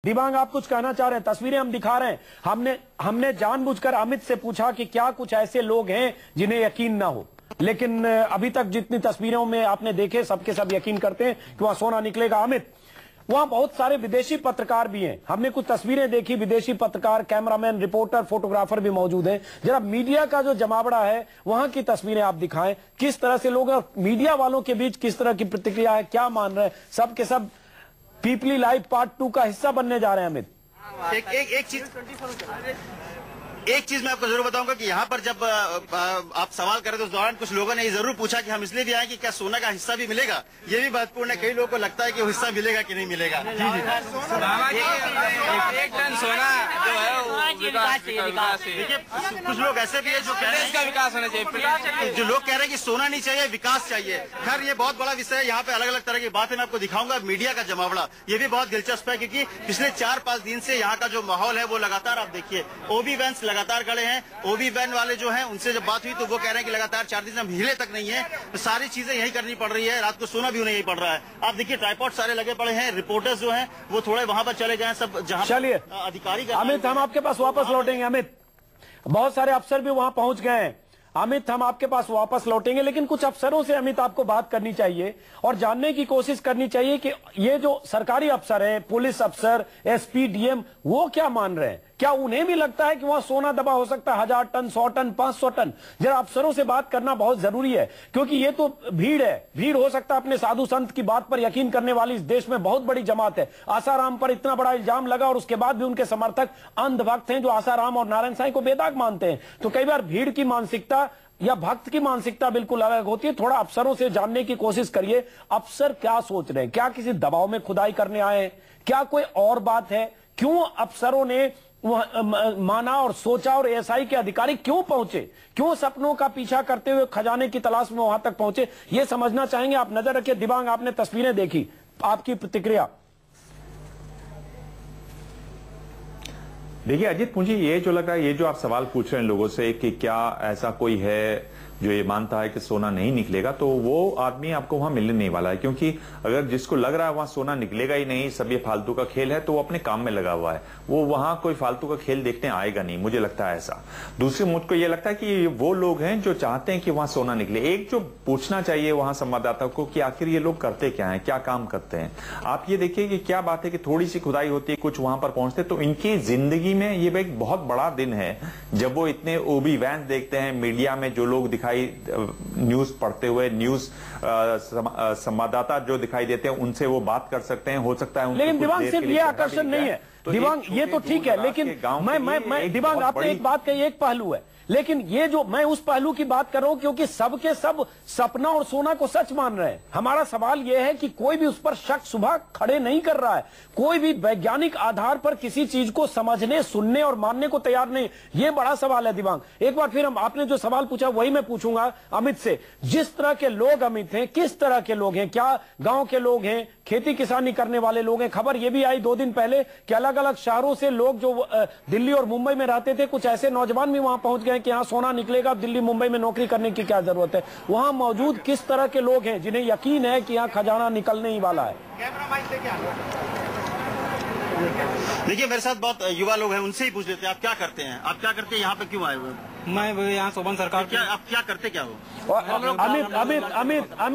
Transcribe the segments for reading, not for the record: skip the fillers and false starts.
दिबांग, आप कुछ कहना चाह रहे हैं? तस्वीरें हम दिखा रहे हैं। हमने जानबूझकर अमित से पूछा कि क्या कुछ ऐसे लोग हैं जिन्हें यकीन ना हो, लेकिन अभी तक जितनी तस्वीरों में आपने देखे सबके सब यकीन करते हैं कि वहां सोना निकलेगा। अमित, वहां बहुत सारे विदेशी पत्रकार भी हैं। हमने कुछ तस्वीरें देखी, विदेशी पत्रकार, कैमरामैन, रिपोर्टर, फोटोग्राफर भी मौजूद हैं। जरा मीडिया का जो जमावड़ा है वहां की तस्वीरें आप दिखाएं, किस तरह से लोग मीडिया वालों के बीच किस तरह की प्रतिक्रिया है, क्या मान रहे हैं? सब के सब पीपली लाइव पार्ट 2 का हिस्सा बनने जा रहे हैं। अमित, एक चीज मैं आपको जरूर बताऊंगा कि यहाँ पर जब आप सवाल करें तो उस दौरान कुछ लोगों ने ये जरूर पूछा कि हम इसलिए भी आए कि क्या सोना का हिस्सा भी मिलेगा। ये भी महत्वपूर्ण है। कई लोगों को लगता है कि वो हिस्सा मिलेगा कि नहीं मिलेगा। एक टन सोना जो है देखिए, कुछ लोग ऐसे भी है जो कह रहे हैं इसका विकास होना चाहिए। जो लोग कह रहे हैं कि सोना नहीं चाहिए, विकास चाहिए। खैर, ये बहुत बड़ा विषय है। यहाँ पे अलग अलग तरह की बातें मैं आपको दिखाऊंगा। मीडिया का जमावड़ा ये भी बहुत दिलचस्प है, क्योंकि पिछले 4-5 दिन से यहाँ का जो माहौल है वो लगातार, आप देखिए, ओबी वैन्स लगातार खड़े हैं। ओबी वैन वाले जो हैं उनसे जब बात हुई तो वो कह रहे हैं कि लगातार 4 दिन से हम हिले तक नहीं है, तो सारी चीजें यही करनी पड़ रही है। रात को सोना भी उन्हें यही पड़ रहा है। आप देखिए, ट्राइपॉड सारे लगे पड़े हैं। रिपोर्टर्स जो हैं वो थोड़े वहां पर चले गए, सब जहां चलिए अधिकारी। अमित, हम आपके पास वापस लौटेंगे। अमित, बहुत सारे अफसर भी वहां पहुंच गए हैं। अमित, हम आपके पास वापस लौटेंगे, लेकिन कुछ अफसरों से अमित आपको बात करनी चाहिए और जानने की कोशिश करनी चाहिए कि ये जो सरकारी अफसर हैं, पुलिस अफसर, एसपी, डीएम, वो क्या मान रहे हैं। क्या उन्हें भी लगता है कि वहां सोना दबा हो सकता है 1000 टन, 100 टन, 500 टन? जरा अफसरों से बात करना बहुत जरूरी है, क्योंकि ये तो भीड़ है। भीड़ हो सकता है अपने साधु संत की बात पर यकीन करने वाली इस देश में बहुत बड़ी जमात है। आसाराम पर इतना बड़ा इल्जाम लगा और उसके बाद भी उनके समर्थक अंधभक्त हैं जो आसाराम और नारायण साईं को बेदाग मानते हैं। तो कई बार भीड़ की मानसिकता या भक्त की मानसिकता बिल्कुल अलग होती है। थोड़ा अफसरों से जानने की कोशिश करिए, अफसर क्या सोच रहे हैं। क्या किसी दबाव में खुदाई करने आए हैं? क्या कोई और बात है? क्यों अफसरों ने माना और सोचा और एएसआई के अधिकारी क्यों पहुंचे? क्यों सपनों का पीछा करते हुए खजाने की तलाश में वहां तक पहुंचे? ये समझना चाहेंगे। आप नजर रखिए। दिबांग, आपने तस्वीरें देखी, आपकी प्रतिक्रिया। देखिए अजीत, मुझे ये जो लग रहा है, ये जो आप सवाल पूछ रहे हैं लोगों से कि क्या ऐसा कोई है जो ये मानता है कि सोना नहीं निकलेगा, तो वो आदमी आपको वहां मिलने नहीं वाला है। क्योंकि अगर जिसको लग रहा है वहां सोना निकलेगा ही नहीं, सब ये फालतू का खेल है, तो वो अपने काम में लगा हुआ है। वो वहां कोई फालतू का खेल देखने आएगा नहीं, मुझे लगता है ऐसा। दूसरी, मुझको ये लगता है कि वो लोग हैं जो चाहते हैं कि वहां सोना निकले। एक जो पूछना चाहिए वहां संवाददाता को कि आखिर ये लोग करते क्या है, क्या काम करते हैं। आप ये देखिए कि क्या बात है कि थोड़ी सी खुदाई होती है, कुछ वहां पर पहुंचते, तो इनकी जिंदगी में ये एक बहुत बड़ा दिन है जब वो इतने ओबी वैन देखते हैं। मीडिया में जो लोग दिखाई, न्यूज पढ़ते हुए, न्यूज संवाददाता जो दिखाई देते हैं, उनसे वो बात कर सकते हैं, हो सकता है। लेकिन दिबांग, सिर्फ ये आकर्षण नहीं है। दिबांग, ये तो ठीक है, लेकिन मैं दिबांग, आपने एक बात कही, एक पहलू है, लेकिन ये जो मैं उस पहलू की बात कर रहा हूं क्योंकि सबके सब सपना और सोना को सच मान रहे हैं। हमारा सवाल यह है कि कोई भी उस पर शक सुबह खड़े नहीं कर रहा है। कोई भी वैज्ञानिक आधार पर किसी चीज को समझने, सुनने और मानने को तैयार नहीं। ये बड़ा सवाल है दिबांग। एक बार फिर आपने जो सवाल पूछा वही मैं पूछूंगा अमित से। जिस तरह के लोग अमित हैं, किस तरह के लोग हैं? क्या गांव के लोग हैं, खेती किसानी करने वाले लोग हैं? खबर यह भी आई 2 दिन पहले कि अलग अलग शहरों से लोग जो दिल्ली और मुंबई में रहते थे, कुछ ऐसे नौजवान भी वहां पहुंच गए कि यहां सोना निकलेगा, दिल्ली मुंबई में नौकरी करने की क्या जरूरत है। वहां मौजूद किस तरह के लोग हैं जिन्हें यकीन है कि यहां खजाना निकलने ही वाला है? देखिए, मेरे साथ बहुत युवा लोग हैं, उनसे ही पूछ लेते हैं, आप क्या करते हैं, आप क्या करते हैं, यहाँ पे क्यों आए हुए? मैं यहाँ शोभन सरकार, क्या आप क्या करते क्या हो? अमित, एक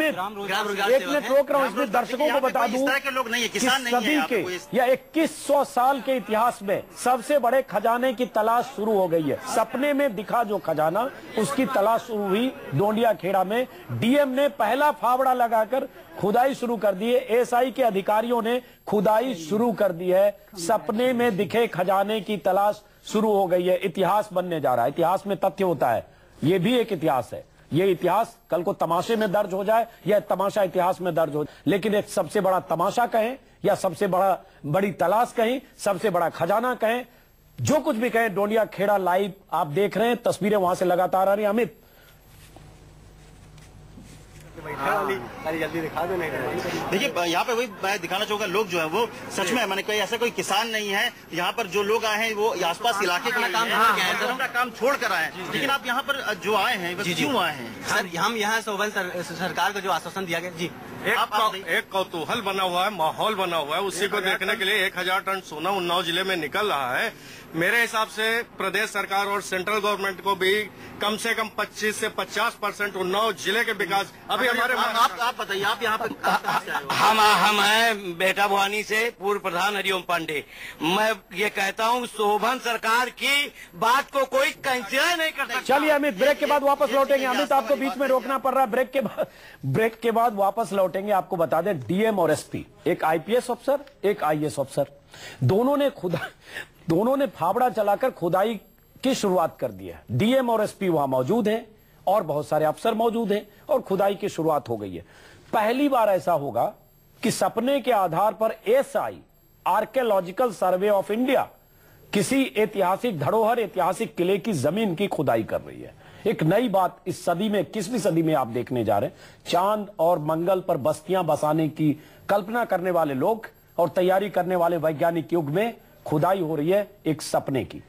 मिनट रोक रहा हूँ, इसमें दर्शकों को बता दूं, इस तरह के लोग नहीं है, किसान नहीं है के या 2100 साल के इतिहास में सबसे बड़े खजाने की तलाश शुरू हो गई है। सपने में दिखा जो खजाना, उसकी तलाश शुरू हुई डोंडिया खेड़ा में। डीएम ने पहला फावड़ा लगाकर खुदाई शुरू कर दी है। एएसआई के अधिकारियों ने खुदाई शुरू कर दी है। सपने में दिखे खजाने की तलाश शुरू हो गई है। इतिहास बनने जा रहा है। इतिहास में तथ्य होता है, ये भी एक इतिहास है। ये इतिहास कल को तमाशे में दर्ज हो जाए या तमाशा इतिहास में दर्ज हो जाए, लेकिन एक सबसे बड़ा तमाशा कहें या सबसे बड़ी तलाश कहें, सबसे बड़ा खजाना कहें, जो कुछ भी कहें, डोंडिया खेड़ा लाइव आप देख रहे हैं, तस्वीरें वहां से लगातार आ रही हैं। अमित, जल्दी दिखा दो। नहीं देखिए, यहाँ पे वही मैं दिखाना चाहूंगा, लोग जो है वो सच में, मैंने कोई ऐसा कोई किसान नहीं है यहाँ पर। जो लोग आए हैं वो आसपास इलाके के काम छोड़ कर आए हैं। लेकिन आप यहाँ पर जो आए हैं क्यों आए हैं? सर, हम यहाँ शोभन सरकार को जो आश्वासन दिया गया जी, एक कौतूहल बना हुआ है, माहौल बना हुआ है, उसी को देखने के लिए 1000 टन सोना उन्नाव जिले में निकल रहा है। मेरे हिसाब से प्रदेश सरकार और सेंट्रल गवर्नमेंट को भी कम से कम 25 से 50% उन्नाव जिले के विकास। अभी हमारे आप बताइए, आप यहाँ पे कहाँ से आए हो? हम हैं बेटा भवानी से, पूर्व प्रधान हरिओम पांडे। मैं ये कहता हूँ शोभन सरकार की बात को कोई कंसिडर नहीं कर सकता। चलिए अमित, ब्रेक के बाद वापस लौटेंगे। अमित, आपको बीच में रोकना पड़ रहा है। ब्रेक के बाद वापस लौटेंगे। आपको बता दें, डीएम और एसपी, एक आईपीएस अफसर, एक आईएएस अफसर, दोनों ने फावड़ा चलाकर खुदाई की शुरुआत कर दी है। डीएम और एसपी वहां मौजूद हैं और बहुत सारे अफसर मौजूद हैं और खुदाई की शुरुआत हो गई है। पहली बार ऐसा होगा कि सपने के आधार पर SI, archaeological survey of India, किसी ऐतिहासिक धरोहर, ऐतिहासिक किले की जमीन की खुदाई कर रही है। एक नई बात इस सदी में, 21वीं सदी में आप देखने जा रहे हैं। चांद और मंगल पर बस्तियां बसाने की कल्पना करने वाले लोग और तैयारी करने वाले वैज्ञानिक युग में खुदाई हो रही है एक सपने की।